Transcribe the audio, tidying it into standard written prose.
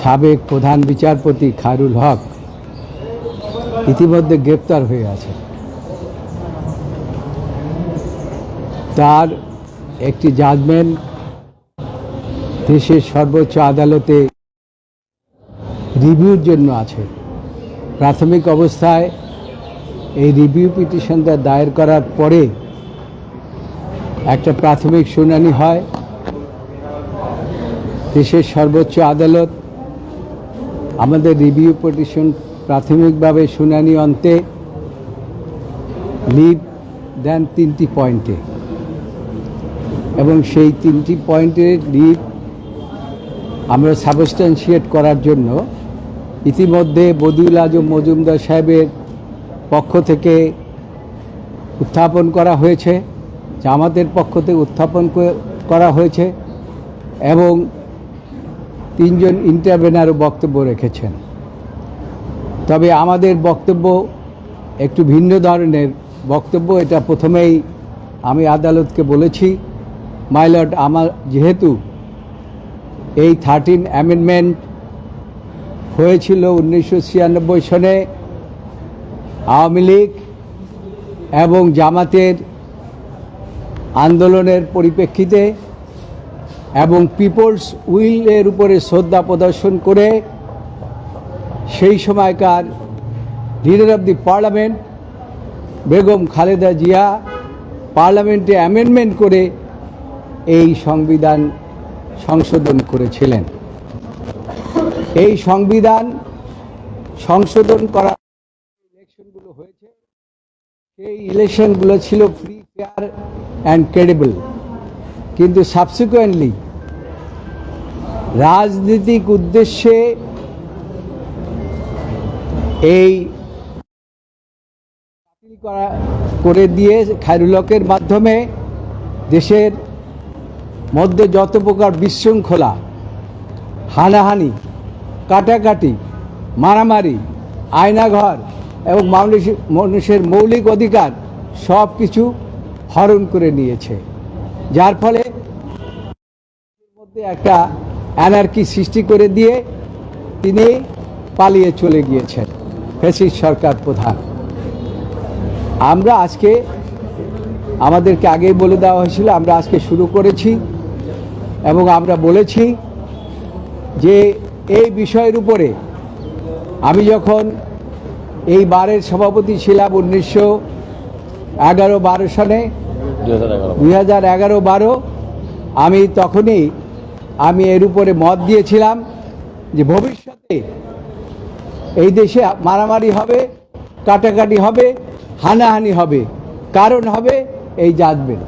সাবেক প্রধান বিচারপতি খায়রুল হক ইতিমধ্যে গ্রেপ্তার হয়ে আছে। তার একটি জাজমেন্ট দেশের সর্বোচ্চ আদালতে রিভিউর জন্য আছে। প্রাথমিক অবস্থায় এই রিভিউ পিটিশনটা দায়ের করার পরে একটা প্রাথমিক শুনানি হয়। দেশের সর্বোচ্চ আদালত আমাদের রিভিউ পিটিশন প্রাথমিকভাবে শুনানি অন্তে লিভ দেন 3টি পয়েন্টে, এবং সেই 3টি পয়েন্টের লিভ আমরা সাবস্ট্যান্সিয়েট করার জন্য ইতিমধ্যে বদিউল আজম মজুমদার সাহেবের পক্ষ থেকে উত্থাপন করা হয়েছে, জামাতের পক্ষ থেকে উত্থাপন করা হয়েছে, এবং 3 জন ইন্টারভেনারও বক্তব্য রেখেছেন। তবে আমাদের বক্তব্য একটু ভিন্ন ধরনের বক্তব্য। এটা প্রথমেই আমি আদালতকে বলেছি, মাই লর্ড, আমার যেহেতু এই 13 অ্যামেন্ডমেন্ট হয়েছিল 1996 সনে আওয়ামী লীগ এবং জামাতের আন্দোলনের পরিপ্রেক্ষিতে এবং পিপলস উইলের উপরে শ্রদ্ধা প্রদর্শন করে সেই সময়কার leader of the parliament Begum Khaleda Zia পার্লামেন্টে অ্যামেন্ডমেন্ট করে এই সংবিধান সংশোধন করেছিলেন। এই সংবিধান সংশোধন করা ইলেকশনগুলো হয়েছে, সেই ইলেকশনগুলো ছিল ফ্রি, ফেয়ার অ্যান্ড ক্রেডিবল। কিন্তু সাবসিকুয়েন্টলি রাজনৈতিক উদ্দেশ্যে এই বাতিল করে দিয়ে খায়রুল হকের মাধ্যমে দেশের মধ্যে যত প্রকার বিশৃঙ্খলা, হানাহানি, কাটাকাটি, মারামারি, আয়নাঘর এবং মানুষের মৌলিক অধিকার সব কিছু হরণ করে নিয়েছে, যার ফলে মধ্যে একটা অ্যানার্কি সৃষ্টি করে দিয়ে তিনি পালিয়ে চলে গিয়েছেন ফ্যাসিস্ট সরকার প্রধান। আমরা আজকে, আমাদেরকে আগেই বলে দেওয়া হয়েছিল, আমরা আজকে শুরু করেছি এবং আমরা বলেছি যে এই বিষয়ের উপরে আমি যখন এই বারের সভাপতি ছিলাম 1911-12 সনে, 2011-12, আমি তখনই এর উপরে মত দিয়েছিলাম যে ভবিষ্যতে এই দেশে মারামারি হবে, কাটাকাটি হবে, হানাহানি হবে, কারণ হবে এই জাজমেন্ট।